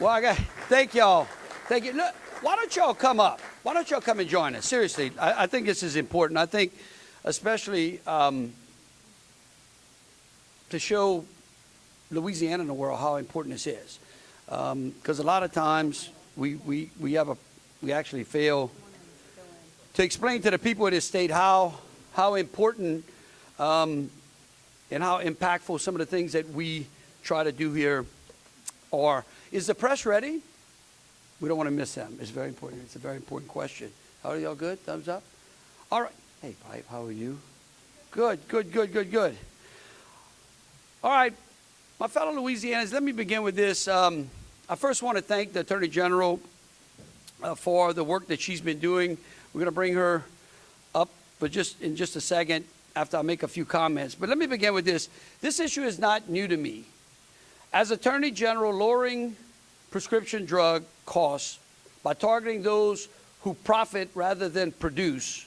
Well, thank y'all. Thank you. Look, why don't y'all come up? Why don't y'all come and join us? Seriously, I think this is important. I think especially to show Louisiana and the world how important this is. Because a lot of times we actually fail to explain to the people of this state how important and how impactful some of the things that we try to do here are. Is the press ready? We don't want to miss them. It's very important. It's a very important question. How are y'all good? Thumbs up? All right. Hey, Pipe, how are you? Good. All right. My fellow Louisianans, let me begin with this. I first want to thank the Attorney General for the work that she's been doing. We're going to bring her up in just a second after I make a few comments. But let me begin with this. This issue is not new to me. As Attorney General, lowering prescription drug costs by targeting those who profit rather than produce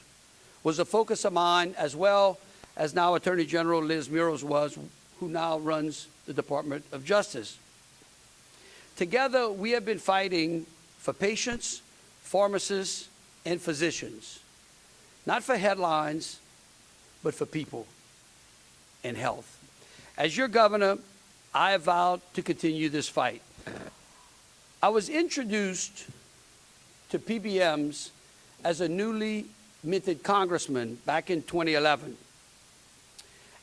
was a focus of mine, as well as now Attorney General Liz Murrill was, who now runs the Department of Justice. Together, we have been fighting for patients, pharmacists, and physicians, not for headlines, but for people and health. As your governor, I have vowed to continue this fight. I was introduced to PBMs as a newly minted congressman back in 2011.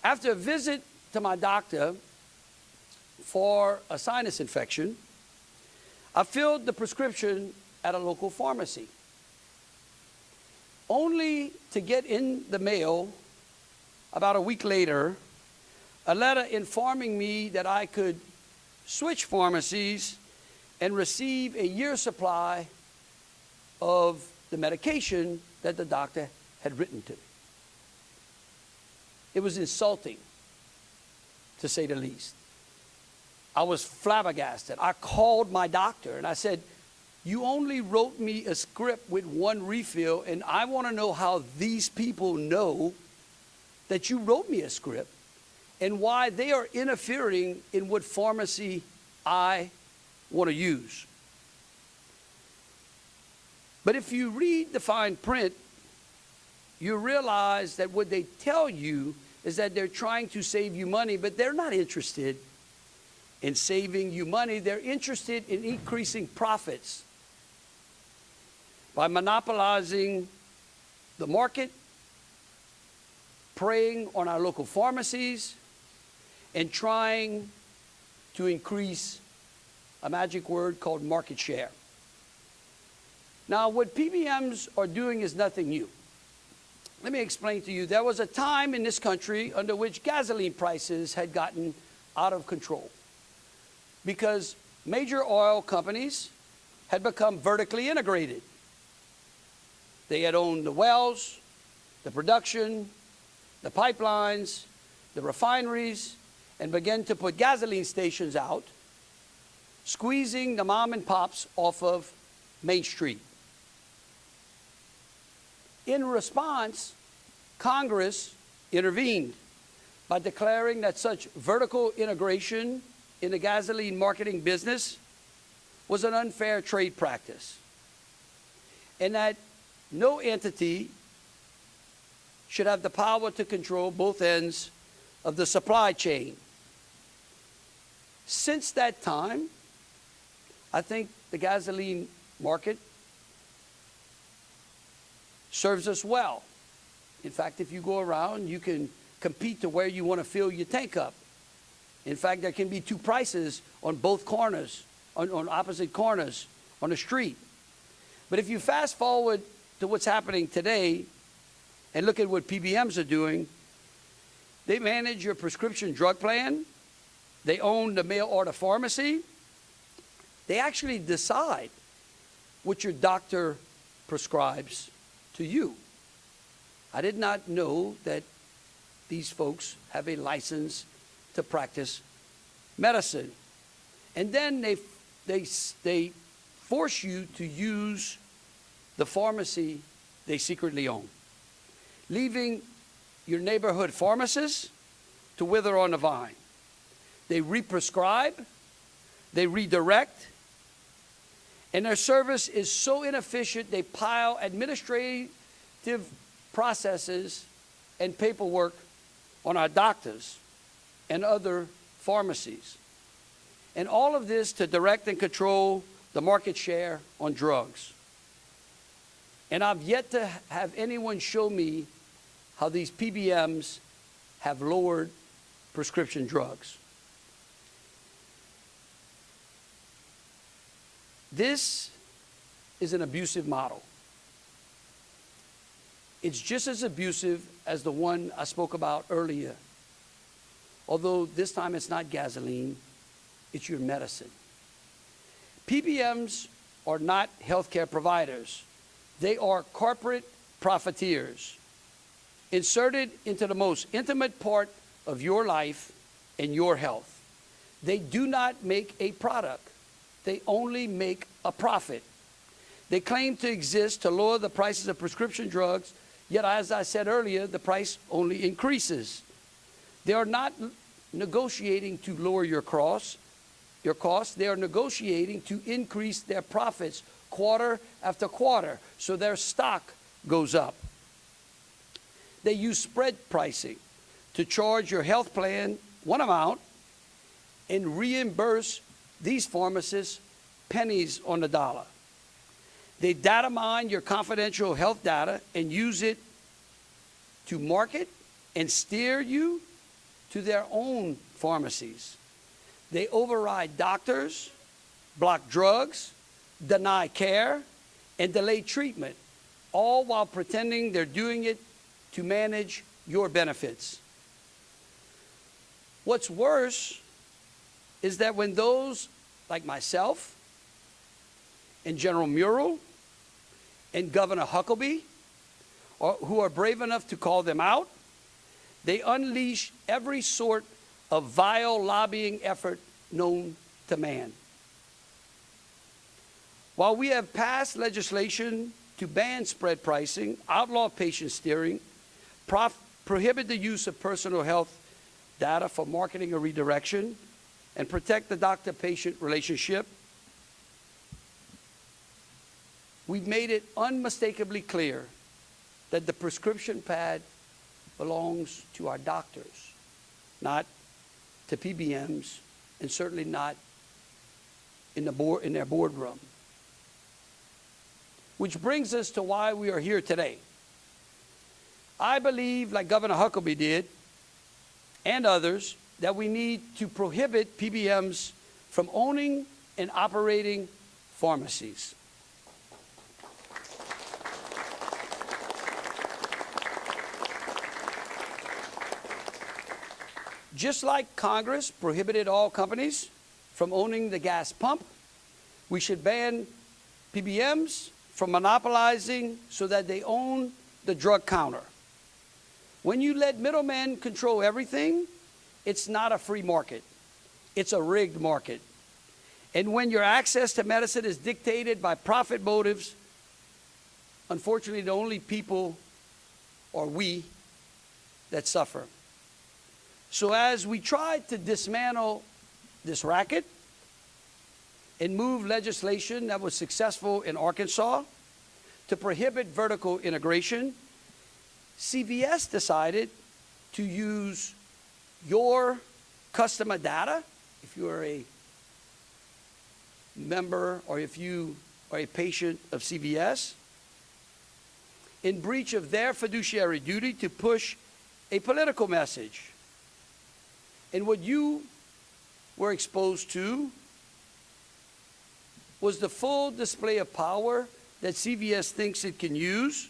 After a visit to my doctor for a sinus infection, I filled the prescription at a local pharmacy, only to get in the mail about a week later a letter informing me that I could switch pharmacies and receive a year's supply of the medication that the doctor had written to me. It was insulting, to say the least. I was flabbergasted. I called my doctor and I said, you only wrote me a script with one refill, and I want to know how these people know that you wrote me a script and why they are interfering in what pharmacy I want to use. But if you read the fine print, you realize that what they tell you is that they're trying to save you money, but they're not interested in saving you money. They're interested in increasing profits by monopolizing the market, preying on our local pharmacies, and trying to increase a magic word called market share. Now, what PBMs are doing is nothing new. Let me explain to you. There was a time in this country under which gasoline prices had gotten out of control because major oil companies had become vertically integrated. They had owned the wells, the production, the pipelines, the refineries, and began to put gasoline stations out, squeezing the mom and pops off of Main Street. In response, Congress intervened by declaring that such vertical integration in the gasoline marketing business was an unfair trade practice, and that no entity should have the power to control both ends of the supply chain. Since that time, I think the gasoline market serves us well. In fact, if you go around, you can compete to where you want to fill your tank up. In fact, there can be two prices on both corners, on opposite corners on the street. But if you fast forward to what's happening today and look at what PBMs are doing, they manage your prescription drug plan. They own the mail order pharmacy. They actually decide what your doctor prescribes to you. I did not know that these folks have a license to practice medicine. And then they force you to use the pharmacy they secretly own, leaving your neighborhood pharmacist to wither on the vine. They re-prescribe, they redirect, And their service is so inefficient, they pile administrative processes and paperwork on our doctors and other pharmacies. And all of this to direct and control the market share on drugs. And I've yet to have anyone show me how these PBMs have lowered prescription drugs. This is an abusive model. It's just as abusive as the one I spoke about earlier. Although this time it's not gasoline, it's your medicine. PBMs are not healthcare providers. They are corporate profiteers inserted into the most intimate part of your life and your health. They do not make a product. They only make a profit. They claim to exist to lower the prices of prescription drugs, yet as I said earlier, the price only increases. They are not negotiating to lower your costs. They are negotiating to increase their profits quarter after quarter, so their stock goes up. They use spread pricing to charge your health plan one amount and reimburse these pharmacists pennies on the dollar. They data mine your confidential health data and use it to market and steer you to their own pharmacies. They override doctors, block drugs, deny care, and delay treatment, all while pretending they're doing it to manage your benefits. What's worse is that when those like myself and General Murrill and Governor Huckabee, who are brave enough to call them out, they unleash every sort of vile lobbying effort known to man. While we have passed legislation to ban spread pricing, outlaw patient steering, prohibit the use of personal health data for marketing or redirection, and protect the doctor-patient relationship, we've made it unmistakably clear that the prescription pad belongs to our doctors, not to PBMs, and certainly not in their boardroom. Which brings us to why we are here today. I believe, like Governor Huckabee did, and others, that we need to prohibit PBMs from owning and operating pharmacies. Just like Congress prohibited all companies from owning the gas pump, we should ban PBMs from monopolizing so that they own the drug counter. When you let middlemen control everything, it's not a free market. It's a rigged market. And when your access to medicine is dictated by profit motives, unfortunately, the only people are we that suffer. So as we try to dismantle this racket and move legislation that was successful in Arkansas to prohibit vertical integration, CVS decided to use your customer data, if you are a member or if you are a patient of CVS, in breach of their fiduciary duty to push a political message. And what you were exposed to was the full display of power that CVS thinks it can use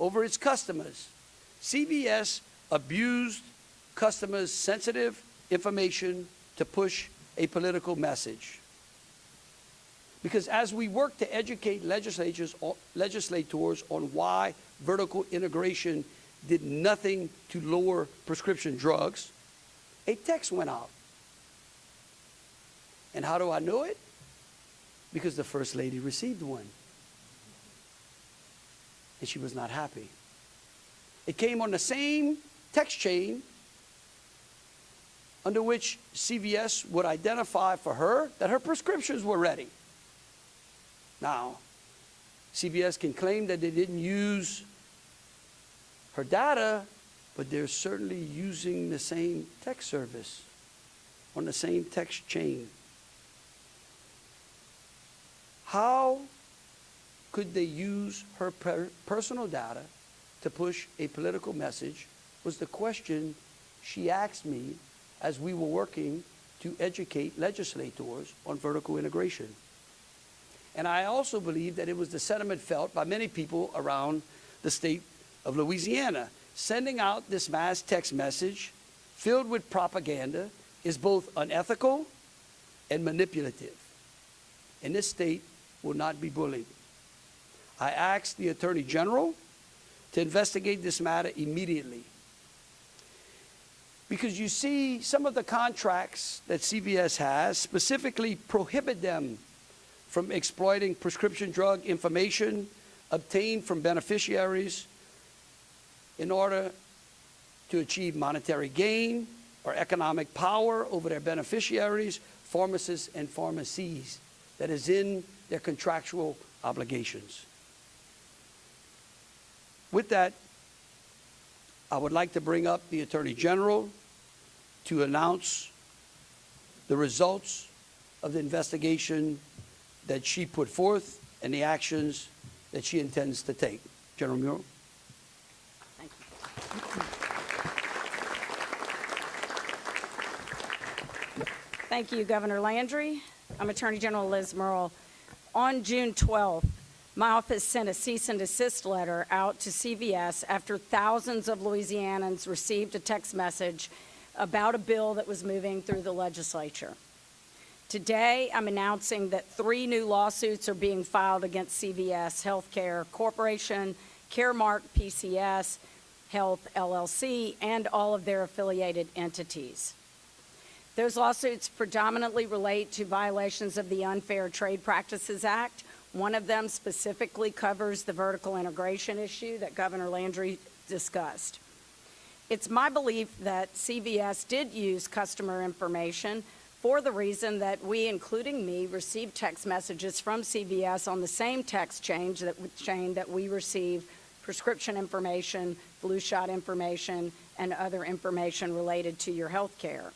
over its customers. CVS abused customers' sensitive information to push a political message. Because as we work to educate legislators on why vertical integration did nothing to lower prescription drugs, a text went out. And how do I know it? Because the First Lady received one. And she was not happy. It came on the same text chain under which CVS would identify for her that her prescriptions were ready. Now, CVS can claim that they didn't use her data, but they're certainly using the same text service on the same text chain. How could they use her personal data to push a political message was the question she asked me as we were working to educate legislators on vertical integration. And I also believe that it was the sentiment felt by many people around the state of Louisiana. Sending out this mass text message filled with propaganda is both unethical and manipulative. And this state will not be bullied. I asked the Attorney General to investigate this matter immediately. Because you see, some of the contracts that CVS has specifically prohibit them from exploiting prescription drug information obtained from beneficiaries in order to achieve monetary gain or economic power over their beneficiaries, pharmacists, and pharmacies that is in their contractual obligations. With that, I would like to bring up the Attorney General to announce the results of the investigation that she put forth and the actions that she intends to take. General Murrill. Thank you. Thank you, Governor Landry. I'm Attorney General Liz Murrill. On June 12th, my office sent a cease and desist letter out to CVS after thousands of Louisianans received a text message about a bill that was moving through the legislature. Today, I'm announcing that 3 new lawsuits are being filed against CVS Healthcare Corporation, Caremark PCS Health LLC, and all of their affiliated entities. Those lawsuits predominantly relate to violations of the Unfair Trade Practices Act. One of them specifically covers the vertical integration issue that Governor Landry discussed. It's my belief that CVS did use customer information for the reason that we, including me, received text messages from CVS on the same text chain that we receive prescription information, flu shot information, and other information related to your health care.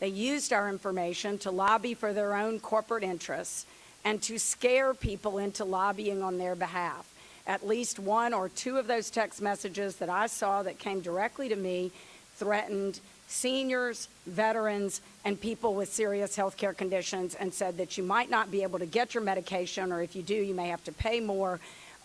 They used our information to lobby for their own corporate interests and to scare people into lobbying on their behalf. At least 1 or 2 of those text messages that I saw that came directly to me threatened seniors, veterans, and people with serious health care conditions and said that you might not be able to get your medication, or if you do, you may have to pay more.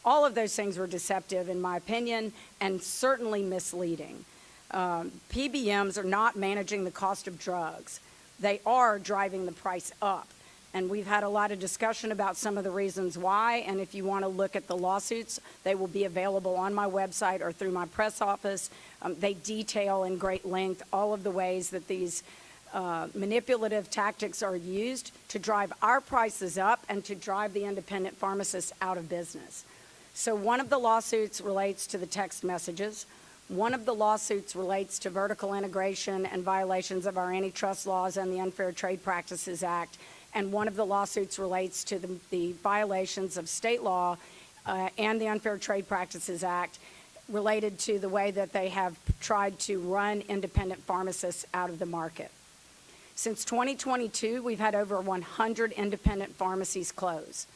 All of those things were deceptive, in my opinion, and certainly misleading. PBMs are not managing the cost of drugs. They are driving the price up. And we've had a lot of discussion about some of the reasons why, and if you want to look at the lawsuits, they will be available on my website or through my press office. They detail in great length all of the ways that these manipulative tactics are used to drive our prices up and to drive the independent pharmacists out of business. So one of the lawsuits relates to the text messages. One of the lawsuits relates to vertical integration and violations of our antitrust laws and the Unfair Trade Practices Act. And one of the lawsuits relates to the violations of state law and the Unfair Trade Practices Act related to the way that they have tried to run independent pharmacists out of the market. Since 2022, we've had over 100 independent pharmacies close.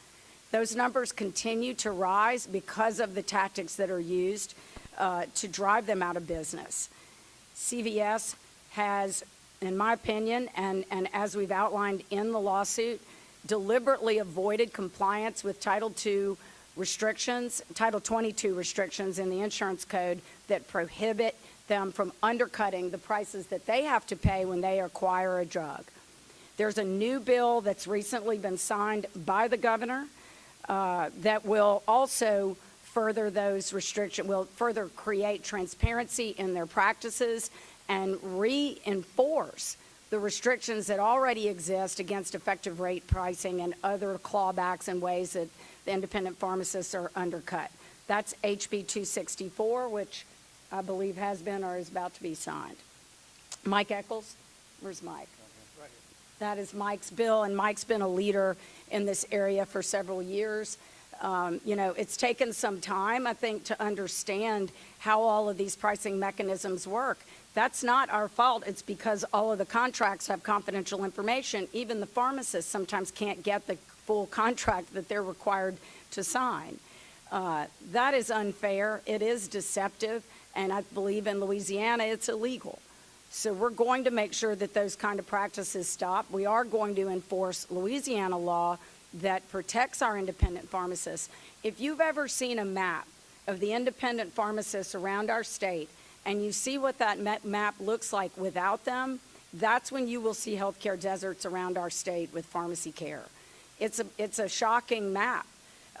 Those numbers continue to rise because of the tactics that are used to drive them out of business. CVS has, in my opinion, and as we've outlined in the lawsuit, deliberately avoided compliance with Title II restrictions, Title 22 restrictions in the insurance code that prohibit them from undercutting the prices that they have to pay when they acquire a drug. There's a new bill that's recently been signed by the governor that will also further those restrictions, will further create transparency in their practices and reinforce the restrictions that already exist against effective rate pricing and other clawbacks and ways that the independent pharmacists are undercut. That's HB 264, which I believe has been or is about to be signed. Mike Eccles, where's Mike? That is Mike's bill, and Mike's been a leader in this area for several years. You know, it's taken some time, I think, to understand how all of these pricing mechanisms work. That's not our fault. It's because all of the contracts have confidential information. Even the pharmacists sometimes can't get the full contract that they're required to sign. That is unfair. It is deceptive, and I believe in Louisiana it's illegal. So we're going to make sure that those kind of practices stop. We are going to enforce Louisiana law that protects our independent pharmacists. If you've ever seen a map of the independent pharmacists around our state and you see what that map looks like without them, that's when you will see healthcare deserts around our state with pharmacy care. It's a shocking map.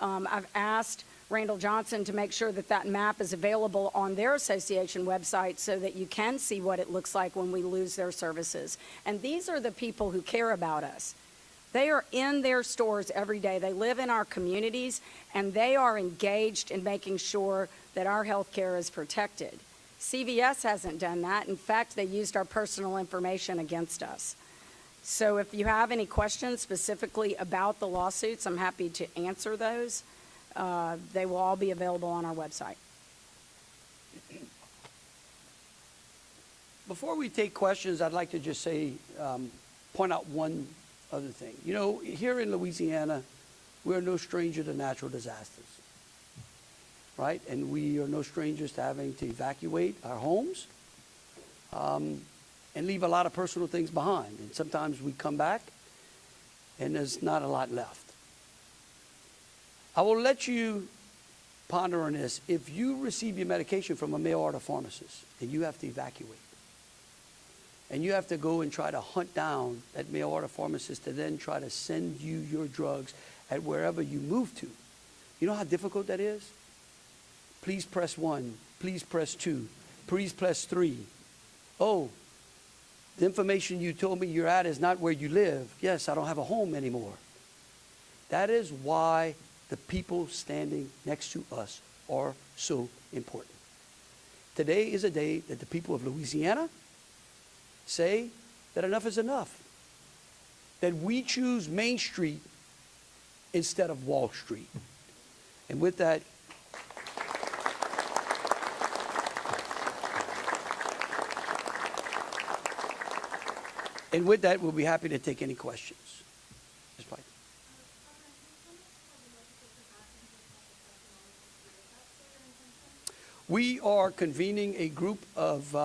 I've asked Randall Johnson to make sure that that map is available on their association website so that you can see what it looks like when we lose their services. And these are the people who care about us. They are in their stores every day. They live in our communities, and they are engaged in making sure that our health care is protected. CVS hasn't done that. In fact, they used our personal information against us. So if you have any questions specifically about the lawsuits, I'm happy to answer those. They will all be available on our website. Before we take questions, I'd like to just say, point out one other thing. You know, here in Louisiana, we're no stranger to natural disasters, right? And we are no strangers to having to evacuate our homes and leave a lot of personal things behind. And sometimes we come back and there's not a lot left. I will let you ponder on this. If you receive your medication from a mail order pharmacist and you have to evacuate, and you have to go and try to hunt down that mail order pharmacist to then try to send you your drugs at wherever you move to, you know how difficult that is? Please press 1, please press 2, please press 3. Oh, the information you told me you're at is not where you live. Yes, I don't have a home anymore. That is why the people standing next to us are so important. Today is a day that the people of Louisiana say that enough is enough. That we choose Main Street instead of Wall Street. And with that, we'll be happy to take any questions. Ms. Pike. We are convening a group of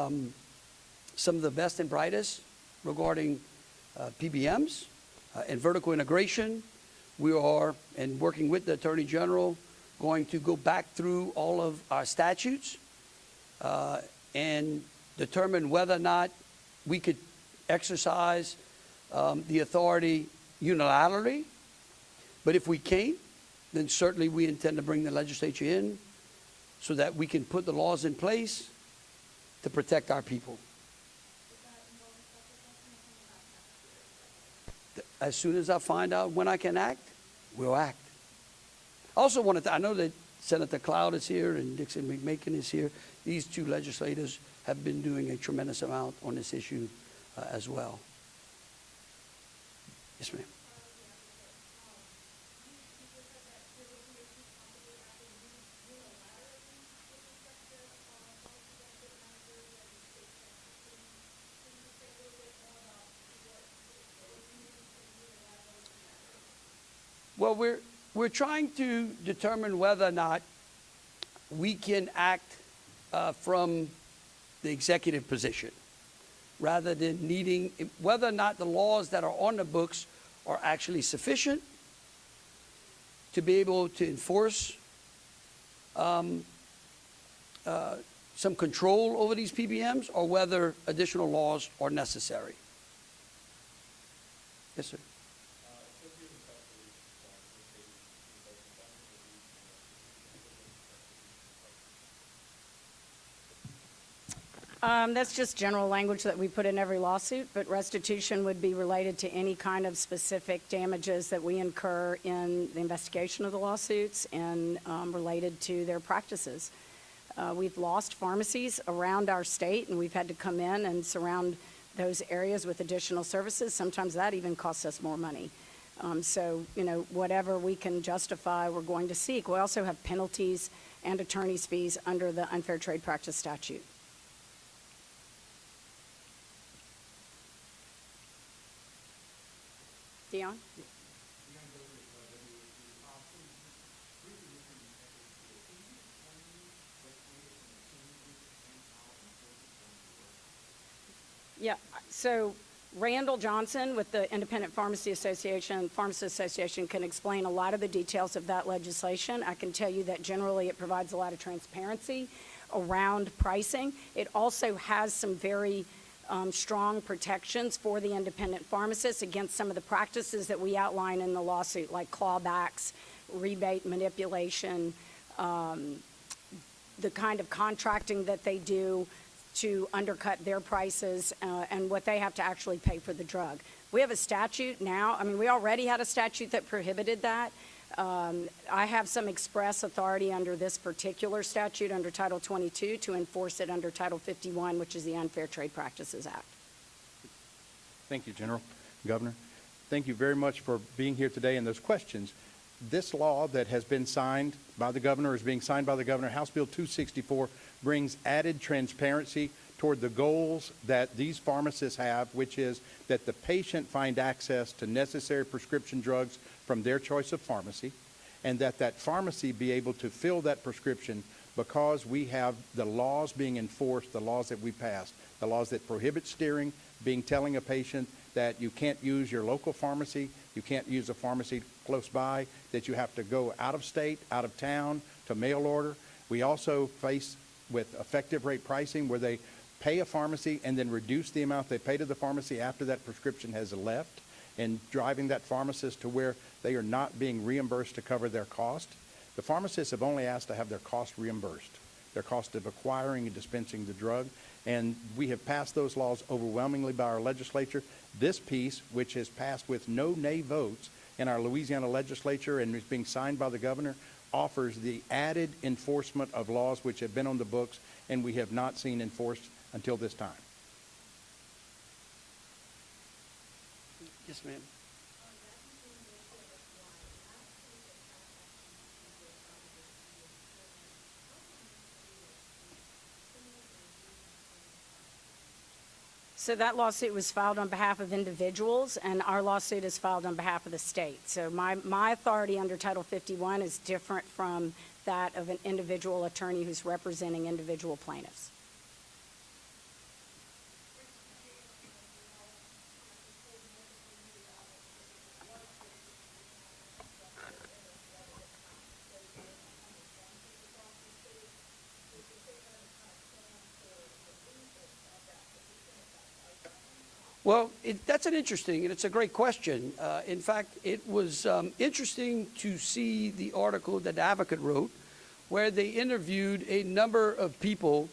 some of the best and brightest regarding PBMs and vertical integration. We are, and working with the Attorney General, going to go back through all of our statutes and determine whether or not we could exercise the authority unilaterally. But if we can't, then certainly we intend to bring the legislature in so that we can put the laws in place to protect our people. As soon as I find out when I can act, we'll act. I also wanted to, I know that Senator Cloud is here and Dixon McMakin is here. These two legislators have been doing a tremendous amount on this issue as well. Yes, ma'am. Well, we're trying to determine whether or not we can act from the executive position rather than needing, whether or not the laws that are on the books are actually sufficient to be able to enforce some control over these PBMs, or whether additional laws are necessary. Yes, sir. That's just general language that we put in every lawsuit, but restitution would be related to any kind of specific damages that we incur in the investigation of the lawsuits and related to their practices. We've lost pharmacies around our state, and we've had to come in and surround those areas with additional services. Sometimes that even costs us more money. So, you know, whatever we can justify, we're going to seek. We also have penalties and attorney's fees under the Unfair Trade Practice Statute. Dion? Yeah, so Randall Johnson with the Independent Pharmacy Association, Pharmacist Association, can explain a lot of the details of that legislation. I can tell you that generally it provides a lot of transparency around pricing. It also has some very strong protections for the independent pharmacists against some of the practices that we outline in the lawsuit, like clawbacks, rebate manipulation, the kind of contracting that they do to undercut their prices and what they have to actually pay for the drug. We have a statute now. I mean, we already had a statute that prohibited that. I have some express authority under this particular statute under Title 22 to enforce it under Title 51, which is the Unfair Trade Practices Act. Thank you, General. Governor, thank you very much for being here today and those questions. This law that has been signed by the governor, is being signed by the governor, House Bill 264, brings added transparency toward the goals that these pharmacists have, which is that the patient find access to necessary prescription drugs from their choice of pharmacy, and that that pharmacy be able to fill that prescription because we have the laws being enforced, the laws that we passed, the laws that prohibit steering, telling a patient that you can't use your local pharmacy, you can't use a pharmacy close by, that you have to go out of state, out of town to mail order. We also face with effective rate pricing where they pay a pharmacy and then reduce the amount they pay to the pharmacy after that prescription has left, and driving that pharmacist to where they are not being reimbursed to cover their cost. The pharmacists have only asked to have their cost reimbursed, their cost of acquiring and dispensing the drug, and we have passed those laws overwhelmingly by our legislature. This piece, which has passed with no nay votes in our Louisiana legislature and is being signed by the governor, offers the added enforcement of laws which have been on the books and we have not seen enforced until this time. Yes, ma'am. So that lawsuit was filed on behalf of individuals, and our lawsuit is filed on behalf of the state. So my authority under Title 51 is different from that of an individual attorney who's representing individual plaintiffs. Well, that's an interesting, and it's a great question. In fact, it was interesting to see the article that the Advocate wrote, where they interviewed a number of people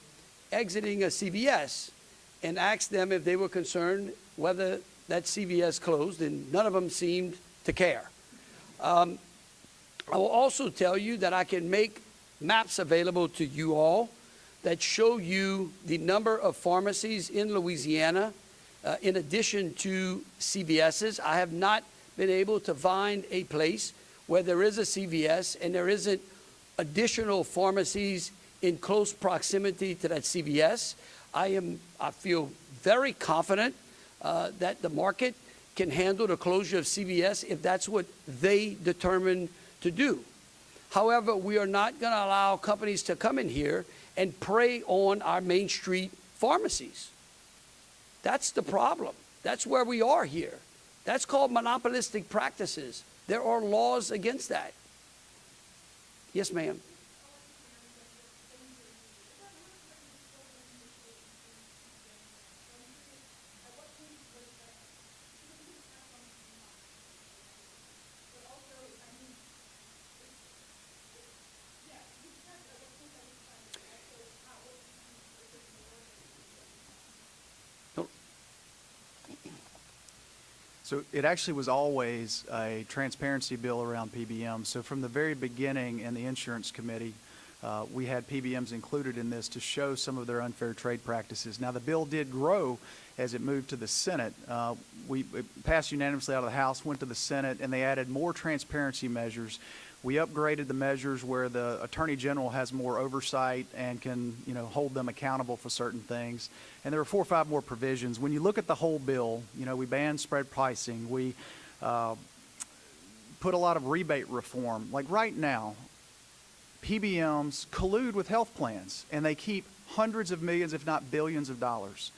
exiting a CVS and asked them if they were concerned whether that CVS closed, and none of them seemed to care. I will also tell you that I can make maps available to you all that show you the number of pharmacies in Louisiana in addition to CVS's. I have not been able to find a place where there is a CVS and there isn't additional pharmacies in close proximity to that CVS. I feel very confident that the market can handle the closure of CVS if that's what they determine to do. However, we are not going to allow companies to come in here and prey on our Main Street pharmacies. That's the problem. That's where we are here. That's called monopolistic practices. There are laws against that. Yes, ma'am. So it actually was always a transparency bill around PBM. So from the very beginning in the Insurance Committee, we had PBMs included in this to show some of their unfair trade practices. Now, the bill did grow as it moved to the Senate. It passed unanimously out of the House, went to the Senate, and they added more transparency measures. We upgraded the measures where the Attorney General has more oversight and can, hold them accountable for certain things. And there were 4 or 5 more provisions. When you look at the whole bill, we banned spread pricing. We put a lot of rebate reform. Like right now, PBMs collude with health plans, and they keep hundreds of millions, if not billions of dollars.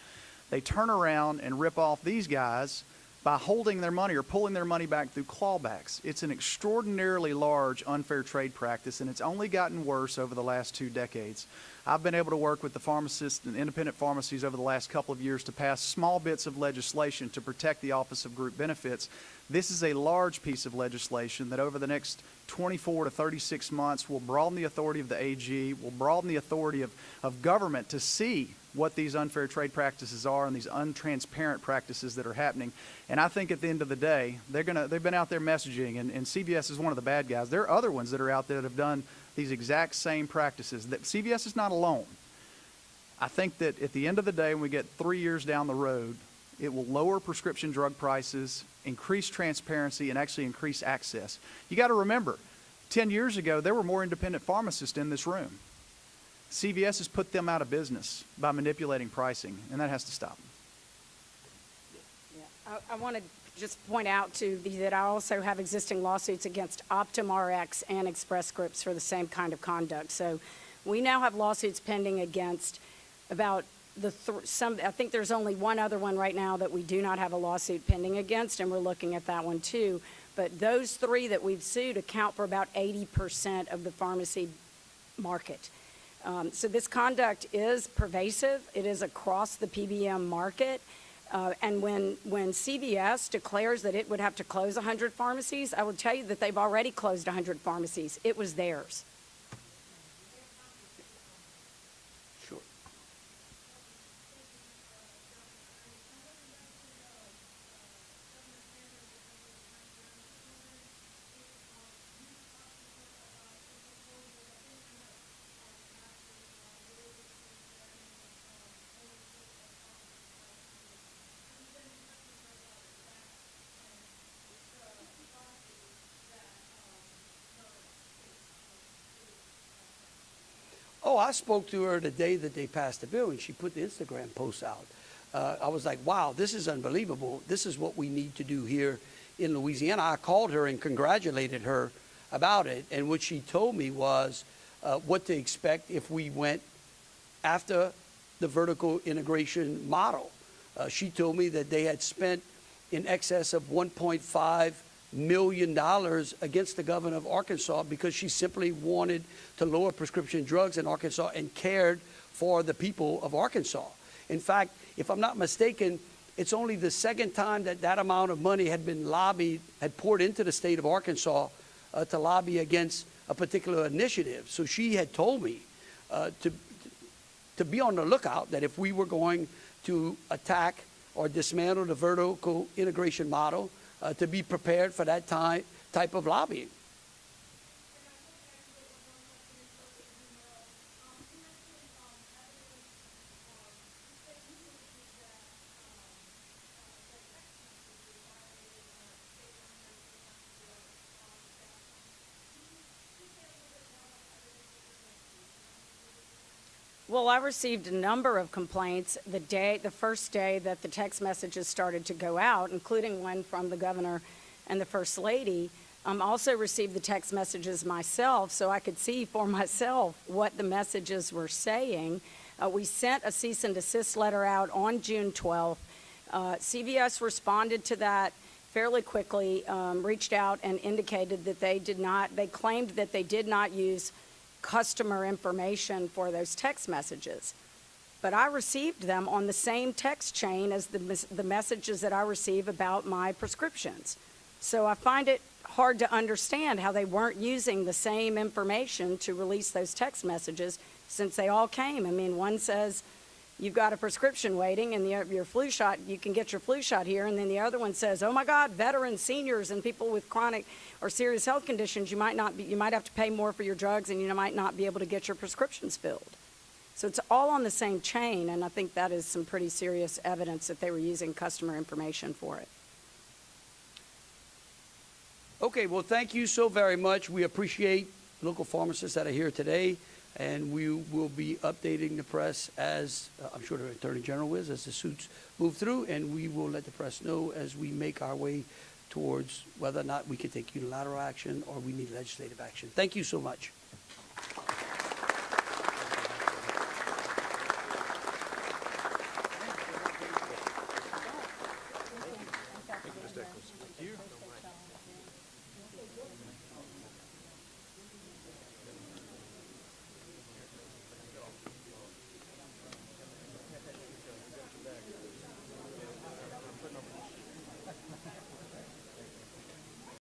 They turn around and rip off these guys by holding their money or pulling their money back through clawbacks. It's an extraordinarily large unfair trade practice, and it's only gotten worse over the last 2 decades. I've been able to work with the pharmacists and independent pharmacies over the last couple of years to pass small bits of legislation to protect the Office of Group Benefits. This is a large piece of legislation that over the next 24 to 36 months will broaden the authority of the AG, will broaden the authority of government to see what these unfair trade practices are and these untransparent practices that are happening. And I think at the end of the day, they've been out there messaging, and CVS is one of the bad guys. There are other ones that are out there that have done these exact same practices. That CVS is not alone. I think that at the end of the day, when we get 3 years down the road, it will lower prescription drug prices, increase transparency, and actually increase access. You got to remember, 10 years ago, there were more independent pharmacists in this room. CVS has put them out of business by manipulating pricing, and that has to stop. Yeah. I want to just point out to that I also have existing lawsuits against Optum Rx and Express Scripts for the same kind of conduct. So we now have lawsuits pending against about I think there's only one other one right now that we do not have a lawsuit pending against, and we're looking at that one too. But those 3 that we've sued account for about 80% of the pharmacy market. So this conduct is pervasive. It is across the PBM market. And when CVS declares that it would have to close 100 pharmacies, I will tell you that they've already closed 100 pharmacies. It was theirs. Sure. Oh, I spoke to her the day that they passed the bill, and she put the Instagram post out. I was like, wow, this is unbelievable. This is what we need to do here in Louisiana. I called her and congratulated her about it, and what she told me was what to expect if we went after the vertical integration model. She told me that they had spent in excess of $1.5 million against the governor of Arkansas because she simply wanted to lower prescription drugs in Arkansas and cared for the people of Arkansas. In fact, if I'm not mistaken, it's only the 2nd time that amount of money had been had poured into the state of Arkansas to lobby against a particular initiative. So she had told me to be on the lookout that if we were going to attack or dismantle the vertical integration model, to be prepared for that type of lobbying. Well, I received a number of complaints the first day that the text messages started to go out, including one from the governor and the first lady. Also received the text messages myself so I could see for myself what the messages were saying. We sent a cease and desist letter out on June 12th. CVS responded to that fairly quickly, reached out and indicated that they claimed that they did not use customer information for those text messages. But I received them on the same text chain as the messages that I receive about my prescriptions. So I find it hard to understand how they weren't using the same information to release those text messages since they all came. I mean, one says, you've got a prescription waiting and your flu shot, you can get your flu shot here, and then the other one says, oh my God, veterans, seniors, and people with chronic or serious health conditions, you might have to pay more for your drugs, and you might not be able to get your prescriptions filled. So it's all on the same chain, and I think that is some pretty serious evidence that they were using customer information for it. Okay, well, thank you so very much. We appreciate local pharmacists that are here today, and we will be updating the press as I'm sure the Attorney General is, as the suits move through, and we will let the press know as we make our way towards whether or not we can take unilateral action or we need legislative action. Thank you so much. Thank you.